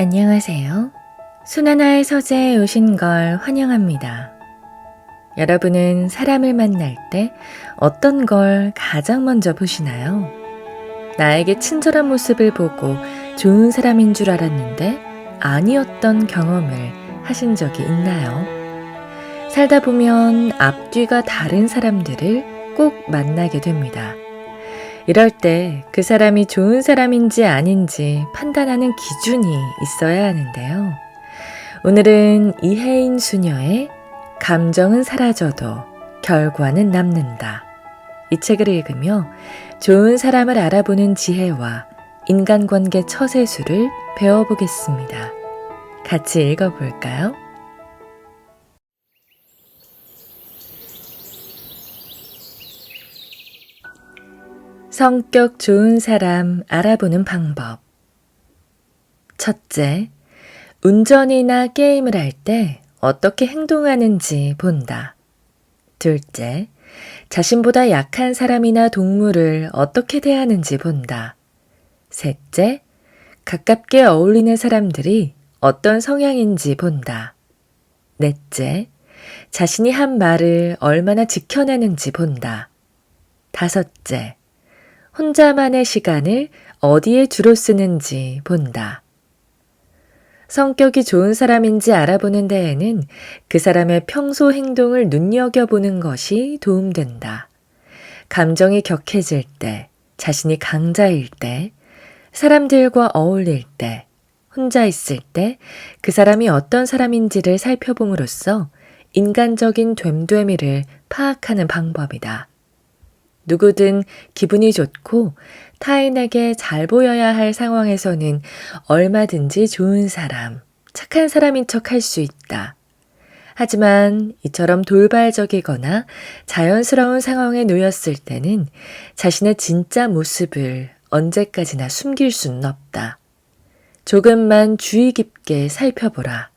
안녕하세요. 순하나의 서재에 오신 걸 환영합니다. 여러분은 사람을 만날 때 어떤 걸 가장 먼저 보시나요? 나에게 친절한 모습을 보고 좋은 사람인 줄 알았는데 아니었던 경험을 하신 적이 있나요? 살다 보면 앞뒤가 다른 사람들을 꼭 만나게 됩니다. 이럴 때 그 사람이 좋은 사람인지 아닌지 판단하는 기준이 있어야 하는데요. 오늘은 이혜인 수녀의 감정은 사라져도 결과는 남는다. 이 책을 읽으며 좋은 사람을 알아보는 지혜와 인간관계 처세술을 배워보겠습니다. 같이 읽어볼까요? 성격 좋은 사람 알아보는 방법. 첫째, 운전이나 게임을 할 때 어떻게 행동하는지 본다. 둘째, 자신보다 약한 사람이나 동물을 어떻게 대하는지 본다. 셋째, 가깝게 어울리는 사람들이 어떤 성향인지 본다. 넷째, 자신이 한 말을 얼마나 지켜내는지 본다. 다섯째, 혼자만의 시간을 어디에 주로 쓰는지 본다. 성격이 좋은 사람인지 알아보는 데에는 그 사람의 평소 행동을 눈여겨보는 것이 도움된다. 감정이 격해질 때, 자신이 강자일 때, 사람들과 어울릴 때, 혼자 있을 때 그 사람이 어떤 사람인지를 살펴봄으로써 인간적인 됨됨이를 파악하는 방법이다. 누구든 기분이 좋고 타인에게 잘 보여야 할 상황에서는 얼마든지 좋은 사람, 착한 사람인 척 할 수 있다. 하지만 이처럼 돌발적이거나 자연스러운 상황에 놓였을 때는 자신의 진짜 모습을 언제까지나 숨길 수는 없다. 조금만 주의 깊게 살펴보라.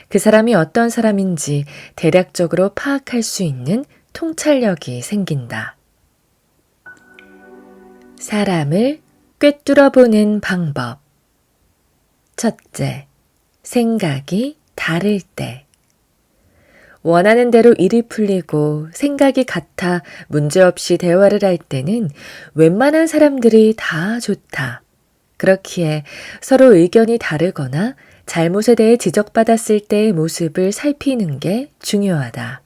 그 사람이 어떤 사람인지 대략적으로 파악할 수 있는 통찰력이 생긴다. 사람을 꿰뚫어 보는 방법. 첫째, 생각이 다를 때. 원하는 대로 일이 풀리고 생각이 같아 문제없이 대화를 할 때는 웬만한 사람들이 다 좋다. 그렇기에 서로 의견이 다르거나 잘못에 대해 지적받았을 때의 모습을 살피는 게 중요하다.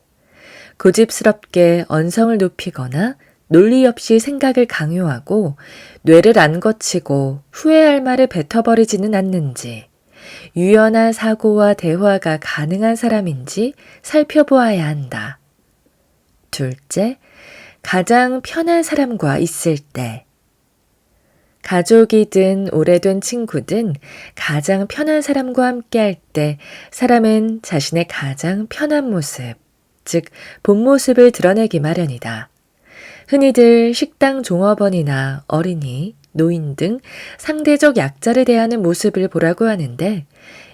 고집스럽게 언성을 높이거나 논리 없이 생각을 강요하고 뇌를 안 거치고 후회할 말을 뱉어버리지는 않는지, 유연한 사고와 대화가 가능한 사람인지 살펴보아야 한다. 둘째, 가장 편한 사람과 있을 때. 가족이든 오래된 친구든 가장 편한 사람과 함께 할 때 사람은 자신의 가장 편한 모습, 즉 본 모습을 드러내기 마련이다. 흔히들 식당 종업원이나 어린이, 노인 등 상대적 약자를 대하는 모습을 보라고 하는데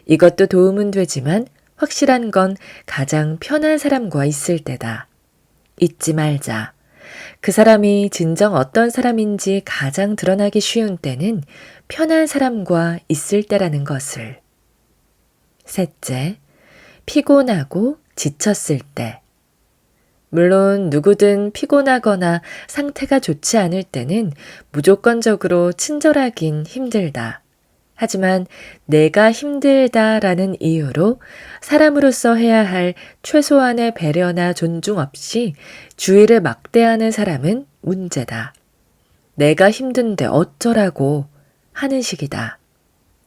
이것도 도움은 되지만 확실한 건 가장 편한 사람과 있을 때다. 잊지 말자. 그 사람이 진정 어떤 사람인지 가장 드러나기 쉬운 때는 편한 사람과 있을 때라는 것을. 셋째, 피곤하고 지쳤을 때. 물론 누구든 피곤하거나 상태가 좋지 않을 때는 무조건적으로 친절하긴 힘들다. 하지만 내가 힘들다라는 이유로 사람으로서 해야 할 최소한의 배려나 존중 없이 주위를 막대하는 사람은 문제다. 내가 힘든데 어쩌라고 하는 식이다.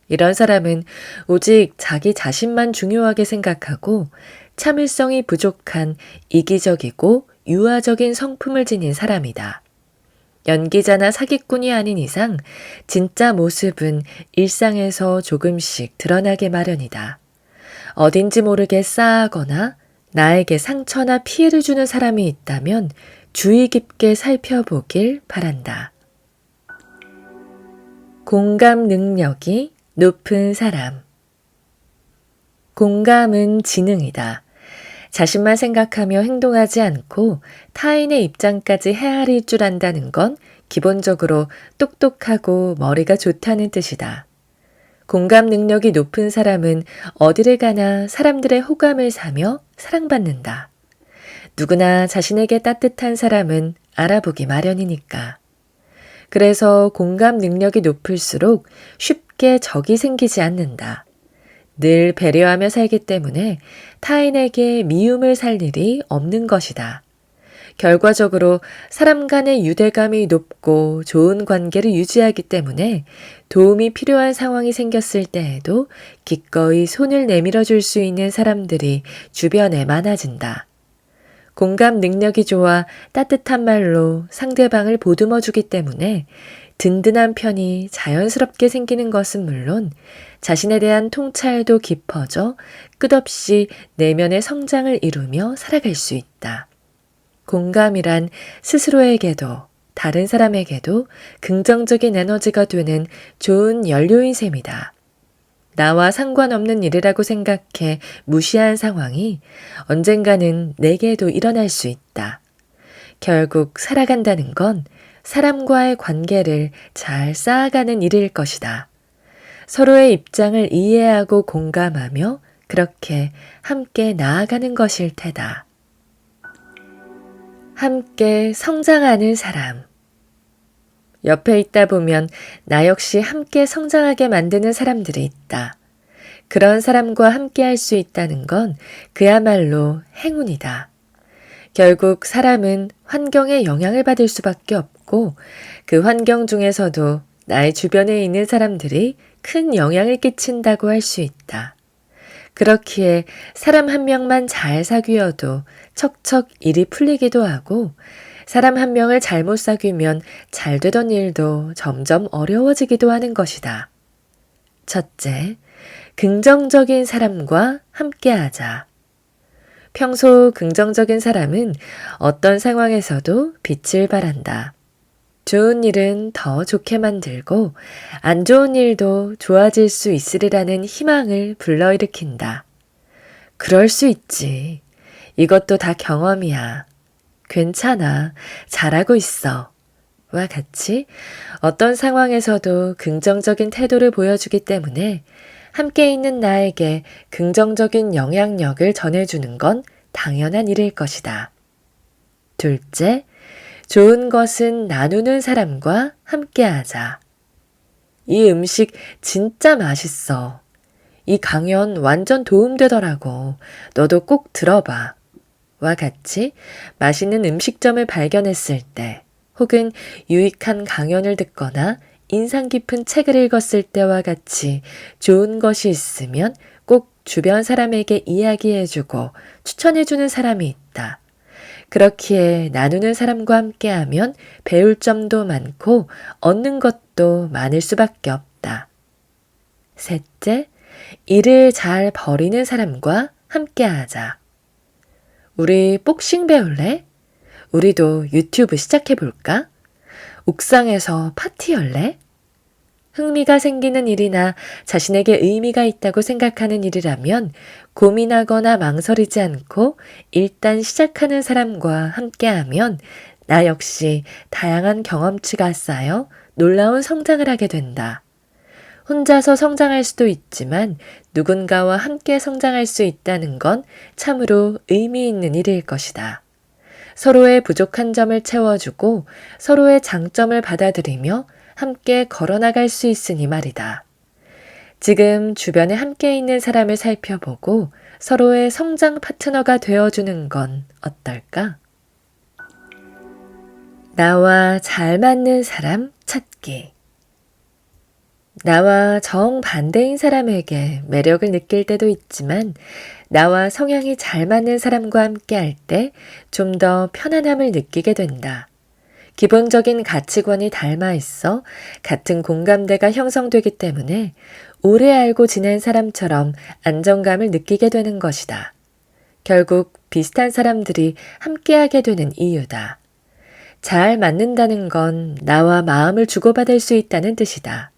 이런 사람은 오직 자기 자신만 중요하게 생각하고 참을성이 부족한 이기적이고 유아적인 성품을 지닌 사람이다. 연기자나 사기꾼이 아닌 이상 진짜 모습은 일상에서 조금씩 드러나게 마련이다. 어딘지 모르게 싸하거나 나에게 상처나 피해를 주는 사람이 있다면 주의 깊게 살펴보길 바란다. 공감 능력이 높은 사람. 공감은 지능이다. 자신만 생각하며 행동하지 않고 타인의 입장까지 헤아릴 줄 안다는 건 기본적으로 똑똑하고 머리가 좋다는 뜻이다. 공감 능력이 높은 사람은 어디를 가나 사람들의 호감을 사며 사랑받는다. 누구나 자신에게 따뜻한 사람은 알아보기 마련이니까. 그래서 공감 능력이 높을수록 쉽게 적이 생기지 않는다. 늘 배려하며 살기 때문에 타인에게 미움을 살 일이 없는 것이다. 결과적으로 사람 간의 유대감이 높고 좋은 관계를 유지하기 때문에 도움이 필요한 상황이 생겼을 때에도 기꺼이 손을 내밀어 줄 수 있는 사람들이 주변에 많아진다. 공감 능력이 좋아 따뜻한 말로 상대방을 보듬어 주기 때문에 든든한 편이 자연스럽게 생기는 것은 물론 자신에 대한 통찰도 깊어져 끝없이 내면의 성장을 이루며 살아갈 수 있다. 공감이란 스스로에게도 다른 사람에게도 긍정적인 에너지가 되는 좋은 연료인 셈이다. 나와 상관없는 일이라고 생각해 무시한 상황이 언젠가는 내게도 일어날 수 있다. 결국 살아간다는 건 사람과의 관계를 잘 쌓아가는 일일 것이다. 서로의 입장을 이해하고 공감하며 그렇게 함께 나아가는 것일 테다. 함께 성장하는 사람. 옆에 있다 보면 나 역시 함께 성장하게 만드는 사람들이 있다. 그런 사람과 함께 할 수 있다는 건 그야말로 행운이다. 결국 사람은 환경에 영향을 받을 수밖에 없고 그 환경 중에서도 나의 주변에 있는 사람들이 큰 영향을 끼친다고 할 수 있다. 그렇기에 사람 한 명만 잘 사귀어도 척척 일이 풀리기도 하고 사람 한 명을 잘못 사귀면 잘 되던 일도 점점 어려워지기도 하는 것이다. 첫째, 긍정적인 사람과 함께하자. 평소 긍정적인 사람은 어떤 상황에서도 빛을 발한다. 좋은 일은 더 좋게 만들고 안 좋은 일도 좋아질 수 있으리라는 희망을 불러일으킨다. 그럴 수 있지. 이것도 다 경험이야. 괜찮아. 잘하고 있어. 와 같이 어떤 상황에서도 긍정적인 태도를 보여주기 때문에 함께 있는 나에게 긍정적인 영향력을 전해주는 건 당연한 일일 것이다. 둘째, 좋은 것은 나누는 사람과 함께하자. 이 음식 진짜 맛있어. 이 강연 완전 도움되더라고. 너도 꼭 들어봐. 와 같이 맛있는 음식점을 발견했을 때 혹은 유익한 강연을 듣거나 인상 깊은 책을 읽었을 때와 같이 좋은 것이 있으면 꼭 주변 사람에게 이야기해주고 추천해주는 사람이 있다. 그렇기에 나누는 사람과 함께하면 배울 점도 많고 얻는 것도 많을 수밖에 없다. 셋째, 일을 잘 벌이는 사람과 함께하자. 우리 복싱 배울래? 우리도 유튜브 시작해볼까? 옥상에서 파티 열래? 흥미가 생기는 일이나 자신에게 의미가 있다고 생각하는 일이라면 고민하거나 망설이지 않고 일단 시작하는 사람과 함께하면 나 역시 다양한 경험치가 쌓여 놀라운 성장을 하게 된다. 혼자서 성장할 수도 있지만 누군가와 함께 성장할 수 있다는 건 참으로 의미 있는 일일 것이다. 서로의 부족한 점을 채워주고 서로의 장점을 받아들이며 함께 걸어나갈 수 있으니 말이다. 지금 주변에 함께 있는 사람을 살펴보고 서로의 성장 파트너가 되어주는 건 어떨까? 나와 잘 맞는 사람 찾기. 나와 정반대인 사람에게 매력을 느낄 때도 있지만 나와 성향이 잘 맞는 사람과 함께 할 때 좀 더 편안함을 느끼게 된다. 기본적인 가치관이 닮아 있어 같은 공감대가 형성되기 때문에 오래 알고 지낸 사람처럼 안정감을 느끼게 되는 것이다. 결국 비슷한 사람들이 함께하게 되는 이유다. 잘 맞는다는 건 나와 마음을 주고받을 수 있다는 뜻이다.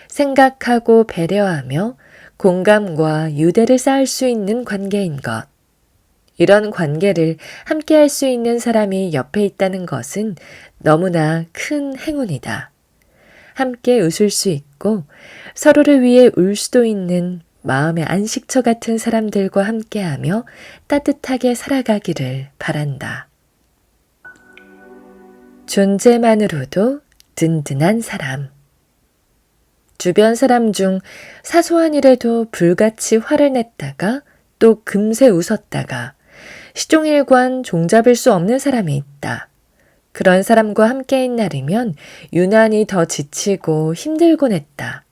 생각하고 배려하며 공감과 유대를 쌓을 수 있는 관계인 것. 이런 관계를 함께 할 수 있는 사람이 옆에 있다는 것은 너무나 큰 행운이다. 함께 웃을 수 있고 있고 서로를 위해 울 수도 있는 마음의 안식처 같은 사람들과 함께하며 따뜻하게 살아가기를 바란다. 존재만으로도 든든한 사람. 주변 사람 중 사소한 일에도 불같이 화를 냈다가 또 금세 웃었다가 시종일관 종잡을 수 없는 사람이 있다. 그런 사람과 함께인 날이면 유난히 더 지치고 힘들곤 했다.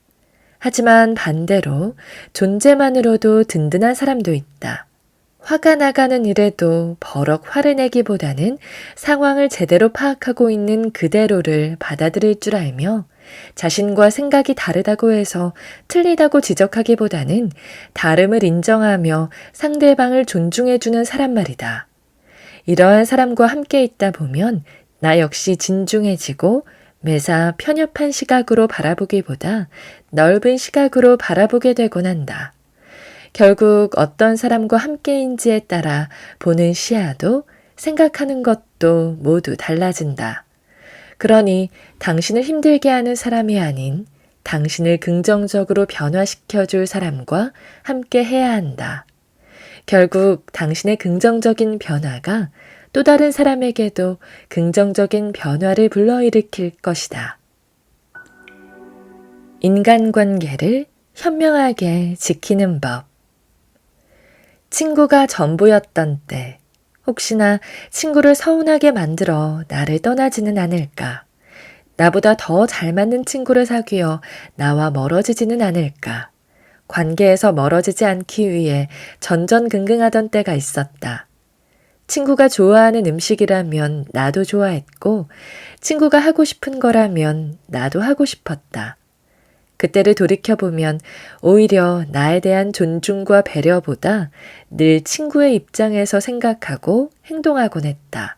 하지만 반대로 존재만으로도 든든한 사람도 있다. 화가 나가는 일에도 버럭 화를 내기보다는 상황을 제대로 파악하고 있는 그대로를 받아들일 줄 알며 자신과 생각이 다르다고 해서 틀리다고 지적하기보다는 다름을 인정하며 상대방을 존중해주는 사람 말이다. 이러한 사람과 함께 있다 보면 나 역시 진중해지고 매사 편협한 시각으로 바라보기보다 넓은 시각으로 바라보게 되곤 한다. 결국 어떤 사람과 함께인지에 따라 보는 시야도 생각하는 것도 모두 달라진다. 그러니 당신을 힘들게 하는 사람이 아닌 당신을 긍정적으로 변화시켜줄 사람과 함께 해야 한다. 결국 당신의 긍정적인 변화가 또 다른 사람에게도 긍정적인 변화를 불러일으킬 것이다. 인간관계를 현명하게 지키는 법. 친구가 전부였던 때, 혹시나 친구를 서운하게 만들어 나를 떠나지는 않을까? 나보다 더 잘 맞는 친구를 사귀어 나와 멀어지지는 않을까? 관계에서 멀어지지 않기 위해 전전긍긍하던 때가 있었다. 친구가 좋아하는 음식이라면 나도 좋아했고, 친구가 하고 싶은 거라면 나도 하고 싶었다. 그때를 돌이켜보면 오히려 나에 대한 존중과 배려보다 늘 친구의 입장에서 생각하고 행동하곤 했다.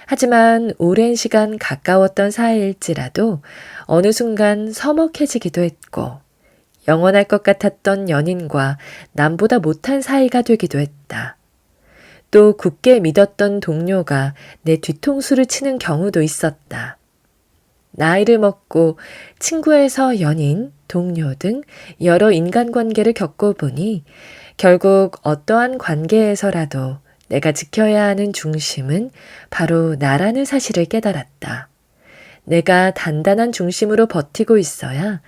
하지만 오랜 시간 가까웠던 사이일지라도 어느 순간 서먹해지기도 했고, 영원할 것 같았던 연인과 남보다 못한 사이가 되기도 했다. 또 굳게 믿었던 동료가 내 뒤통수를 치는 경우도 있었다. 나이를 먹고 친구에서 연인, 동료 등 여러 인간관계를 겪어보니 결국 어떠한 관계에서라도 내가 지켜야 하는 중심은 바로 나라는 사실을 깨달았다. 내가 단단한 중심으로 버티고 있어야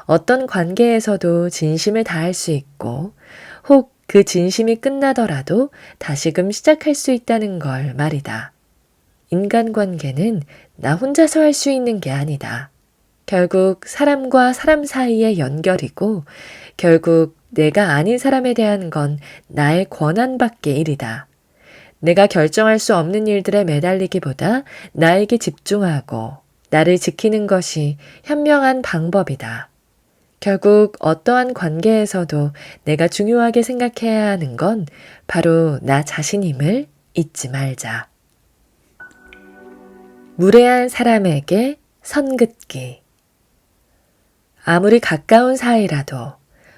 어떤 관계에서도 진심을 다할 수 있고 혹 그 진심이 끝나더라도 다시금 시작할 수 있다는 걸 말이다. 인간관계는 나 혼자서 할 수 있는 게 아니다. 결국 사람과 사람 사이의 연결이고 결국 내가 아닌 사람에 대한 건 나의 권한밖의 일이다. 내가 결정할 수 없는 일들에 매달리기보다 나에게 집중하고 나를 지키는 것이 현명한 방법이다. 결국 어떠한 관계에서도 내가 중요하게 생각해야 하는 건 바로 나 자신임을 잊지 말자. 무례한 사람에게 선 긋기. 아무리 가까운 사이라도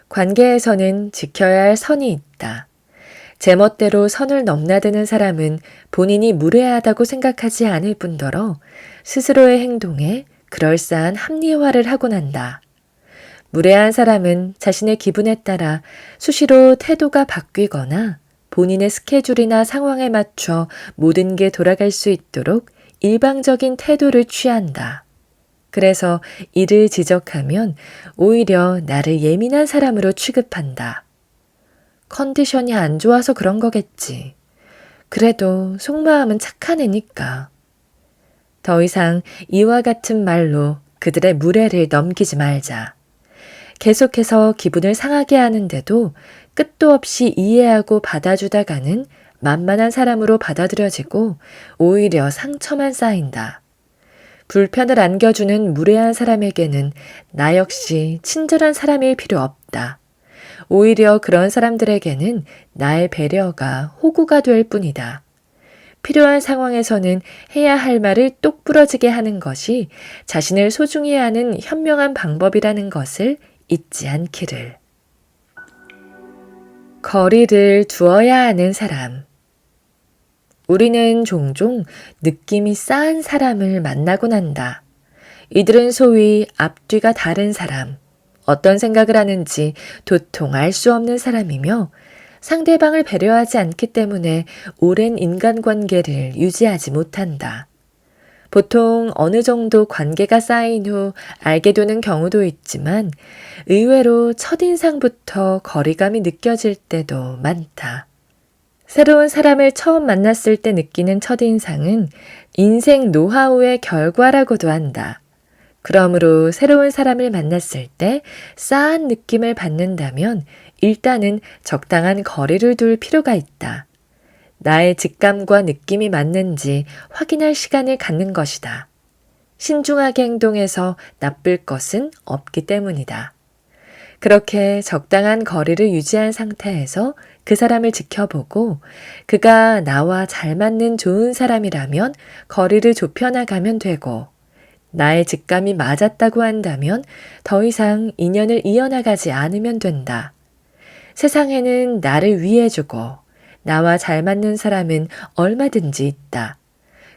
관계에서는 지켜야 할 선이 있다. 제멋대로 선을 넘나드는 사람은 본인이 무례하다고 생각하지 않을 뿐더러 스스로의 행동에 그럴싸한 합리화를 하곤 한다. 무례한 사람은 자신의 기분에 따라 수시로 태도가 바뀌거나 본인의 스케줄이나 상황에 맞춰 모든 게 돌아갈 수 있도록 일방적인 태도를 취한다. 그래서 이를 지적하면 오히려 나를 예민한 사람으로 취급한다. 컨디션이 안 좋아서 그런 거겠지. 그래도 속마음은 착한 애니까. 더 이상 이와 같은 말로 그들의 무례를 넘기지 말자. 계속해서 기분을 상하게 하는데도 끝도 없이 이해하고 받아주다가는 만만한 사람으로 받아들여지고 오히려 상처만 쌓인다. 불편을 안겨주는 무례한 사람에게는 나 역시 친절한 사람일 필요 없다. 오히려 그런 사람들에게는 나의 배려가 호구가 될 뿐이다. 필요한 상황에서는 해야 할 말을 똑 부러지게 하는 것이 자신을 소중히 하는 현명한 방법이라는 것을 잊지 않기를. 거리를 두어야 하는 사람. 우리는 종종 느낌이 싸한 사람을 만나곤 한다. 이들은 소위 앞뒤가 다른 사람, 어떤 생각을 하는지 도통 알 수 없는 사람이며 상대방을 배려하지 않기 때문에 오랜 인간관계를 유지하지 못한다. 보통 어느 정도 관계가 쌓인 후 알게 되는 경우도 있지만 의외로 첫인상부터 거리감이 느껴질 때도 많다. 새로운 사람을 처음 만났을 때 느끼는 첫인상은 인생 노하우의 결과라고도 한다. 그러므로 새로운 사람을 만났을 때 싸한 느낌을 받는다면 일단은 적당한 거리를 둘 필요가 있다. 나의 직감과 느낌이 맞는지 확인할 시간을 갖는 것이다. 신중하게 행동해서 나쁠 것은 없기 때문이다. 그렇게 적당한 거리를 유지한 상태에서 그 사람을 지켜보고 그가 나와 잘 맞는 좋은 사람이라면 거리를 좁혀나가면 되고 나의 직감이 맞았다고 한다면 더 이상 인연을 이어나가지 않으면 된다. 세상에는 나를 위해주고 나와 잘 맞는 사람은 얼마든지 있다.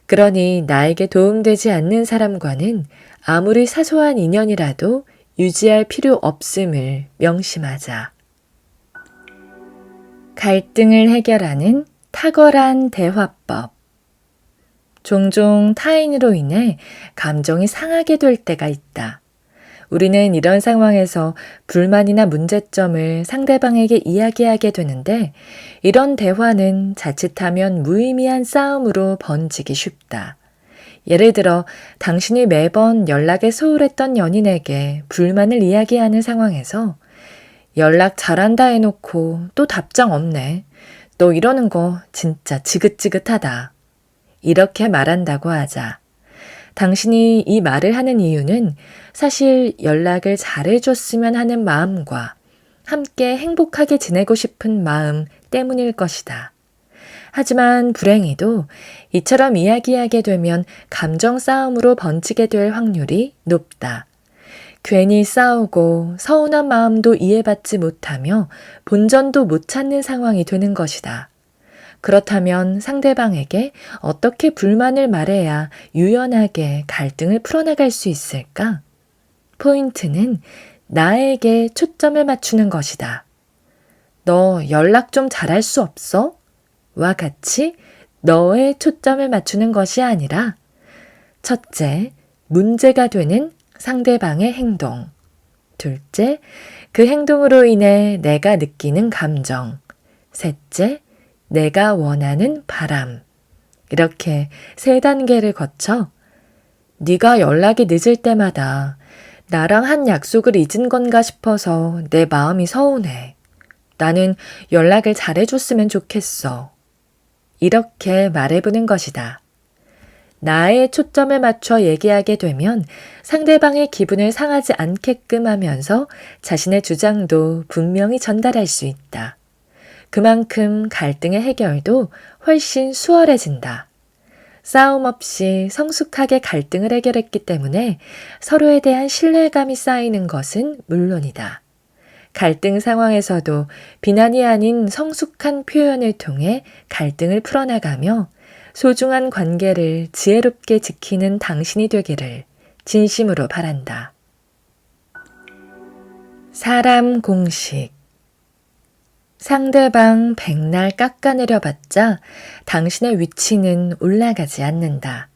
그러니 나에게 도움되지 않는 사람과는 아무리 사소한 인연이라도 유지할 필요 없음을 명심하자. 갈등을 해결하는 탁월한 대화법. 종종 타인으로 인해 감정이 상하게 될 때가 있다. 우리는 이런 상황에서 불만이나 문제점을 상대방에게 이야기하게 되는데 이런 대화는 자칫하면 무의미한 싸움으로 번지기 쉽다. 예를 들어 당신이 매번 연락에 소홀했던 연인에게 불만을 이야기하는 상황에서 연락 잘한다 해놓고 또 답장 없네. 너 이러는 거 진짜 지긋지긋하다. 이렇게 말한다고 하자. 당신이 이 말을 하는 이유는 사실 연락을 잘해줬으면 하는 마음과 함께 행복하게 지내고 싶은 마음 때문일 것이다. 하지만 불행히도 이처럼 이야기하게 되면 감정 싸움으로 번지게 될 확률이 높다. 괜히 싸우고 서운한 마음도 이해받지 못하며 본전도 못 찾는 상황이 되는 것이다. 그렇다면 상대방에게 어떻게 불만을 말해야 유연하게 갈등을 풀어나갈 수 있을까? 포인트는 나에게 초점을 맞추는 것이다. 너 연락 좀 잘할 수 없어? 와 같이 너의 초점을 맞추는 것이 아니라 첫째, 문제가 되는 상대방의 행동. 둘째, 그 행동으로 인해 내가 느끼는 감정. 셋째, 내가 원하는 바람. 이렇게 3단계를 거쳐 네가 연락이 늦을 때마다 나랑 한 약속을 잊은 건가 싶어서 내 마음이 서운해. 나는 연락을 잘해줬으면 좋겠어. 이렇게 말해보는 것이다. 나의 초점을 맞춰 얘기하게 되면 상대방의 기분을 상하지 않게끔 하면서 자신의 주장도 분명히 전달할 수 있다. 그만큼 갈등의 해결도 훨씬 수월해진다. 싸움 없이 성숙하게 갈등을 해결했기 때문에 서로에 대한 신뢰감이 쌓이는 것은 물론이다. 갈등 상황에서도 비난이 아닌 성숙한 표현을 통해 갈등을 풀어나가며 소중한 관계를 지혜롭게 지키는 당신이 되기를 진심으로 바란다. 사람 공식. 상대방 백날 깎아내려봤자 당신의 위치는 올라가지 않는다.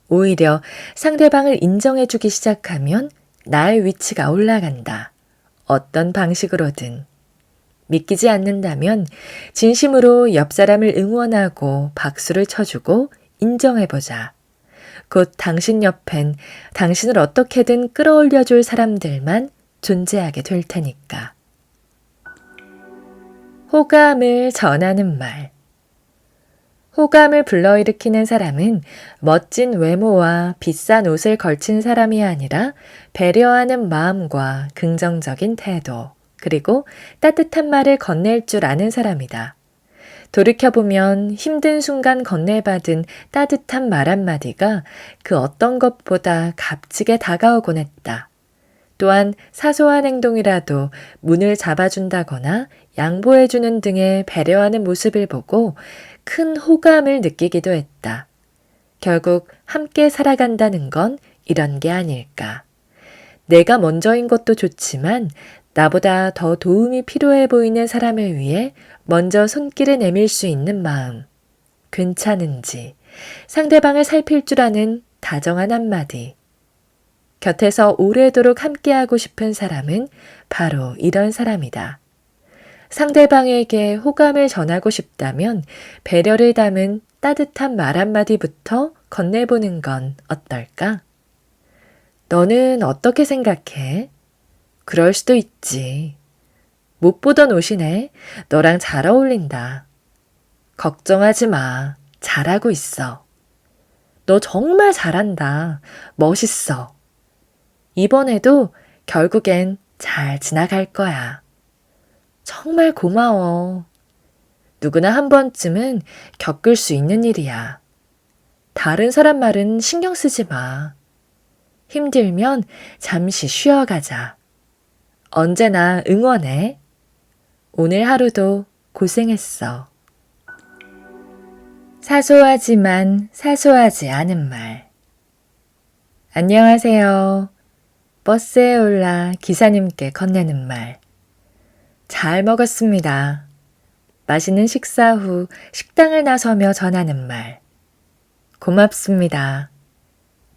오히려 상대방을 인정해주기 시작하면 나의 위치가 올라간다. 어떤 방식으로든. 믿기지 않는다면 진심으로 옆 사람을 응원하고 박수를 쳐주고 인정해보자. 곧 당신 옆엔 당신을 어떻게든 끌어올려줄 사람들만 존재하게 될 테니까. 호감을 전하는 말. 호감을 불러일으키는 사람은 멋진 외모와 비싼 옷을 걸친 사람이 아니라 배려하는 마음과 긍정적인 태도, 그리고 따뜻한 말을 건넬 줄 아는 사람이다. 돌이켜보면 힘든 순간 건네받은 따뜻한 말 한마디가 그 어떤 것보다 값지게 다가오곤 했다. 또한 사소한 행동이라도 문을 잡아준다거나 양보해주는 등의 배려하는 모습을 보고 큰 호감을 느끼기도 했다. 결국 함께 살아간다는 건 이런 게 아닐까. 내가 먼저인 것도 좋지만 나보다 더 도움이 필요해 보이는 사람을 위해 먼저 손길을 내밀 수 있는 마음. 괜찮은지 상대방을 살필 줄 아는 다정한 한마디. 곁에서 오래도록 함께하고 싶은 사람은 바로 이런 사람이다. 상대방에게 호감을 전하고 싶다면 배려를 담은 따뜻한 말 한마디부터 건네보는 건 어떨까? 너는 어떻게 생각해? 그럴 수도 있지. 못 보던 옷이네. 너랑 잘 어울린다. 걱정하지 마. 잘하고 있어. 너 정말 잘한다. 멋있어. 이번에도 결국엔 잘 지나갈 거야. 정말 고마워. 누구나 한 번쯤은 겪을 수 있는 일이야. 다른 사람 말은 신경 쓰지 마. 힘들면 잠시 쉬어가자. 언제나 응원해. 오늘 하루도 고생했어. 사소하지만 사소하지 않은 말. 안녕하세요. 버스에 올라 기사님께 건네는 말. 잘 먹었습니다. 맛있는 식사 후 식당을 나서며 전하는 말. 고맙습니다.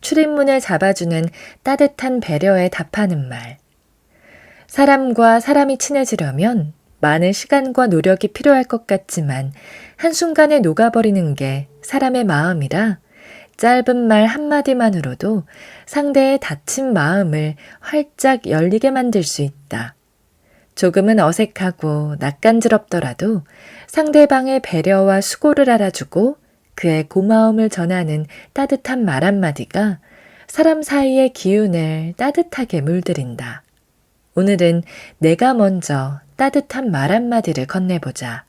출입문을 잡아주는 따뜻한 배려에 답하는 말. 사람과 사람이 친해지려면 많은 시간과 노력이 필요할 것 같지만 한순간에 녹아버리는 게 사람의 마음이라 짧은 말 한마디만으로도 상대의 다친 마음을 활짝 열리게 만들 수 있다. 조금은 어색하고 낯간지럽더라도 상대방의 배려와 수고를 알아주고 그의 고마움을 전하는 따뜻한 말 한마디가 사람 사이의 기운을 따뜻하게 물들인다. 오늘은 내가 먼저 따뜻한 말 한마디를 건네보자.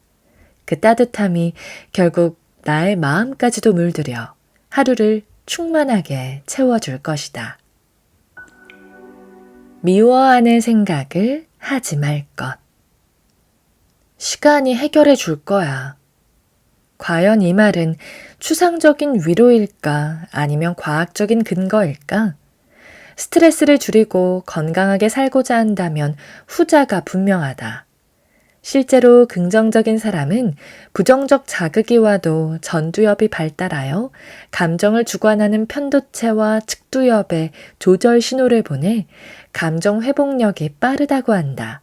그 따뜻함이 결국 나의 마음까지도 물들여 하루를 충만하게 채워줄 것이다. 미워하는 생각을 하지 말 것. 시간이 해결해 줄 거야. 과연 이 말은 추상적인 위로일까 아니면 과학적인 근거일까? 스트레스를 줄이고 건강하게 살고자 한다면 후자가 분명하다. 실제로 긍정적인 사람은 부정적 자극이 와도 전두엽이 발달하여 감정을 주관하는 편도체와 측두엽에 조절 신호를 보내 감정 회복력이 빠르다고 한다.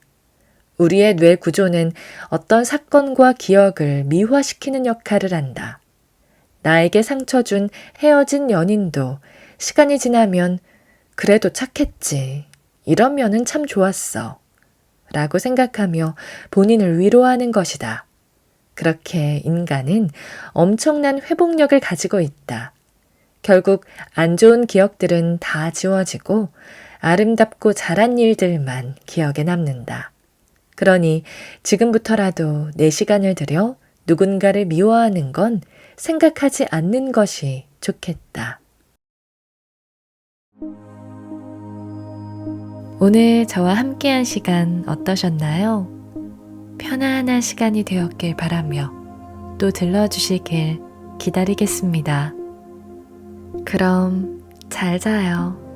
우리의 뇌 구조는 어떤 사건과 기억을 미화시키는 역할을 한다. 나에게 상처 준 헤어진 연인도 시간이 지나면 그래도 착했지. 이런 면은 참 좋았어. 라고 생각하며 본인을 위로하는 것이다. 그렇게 인간은 엄청난 회복력을 가지고 있다. 결국 안 좋은 기억들은 다 지워지고 아름답고 잘한 일들만 기억에 남는다. 그러니 지금부터라도 내 시간을 들여 누군가를 미워하는 건 생각하지 않는 것이 좋겠다. 오늘 저와 함께한 시간 어떠셨나요? 편안한 시간이 되었길 바라며 또 들러주시길 기다리겠습니다. 그럼 잘 자요.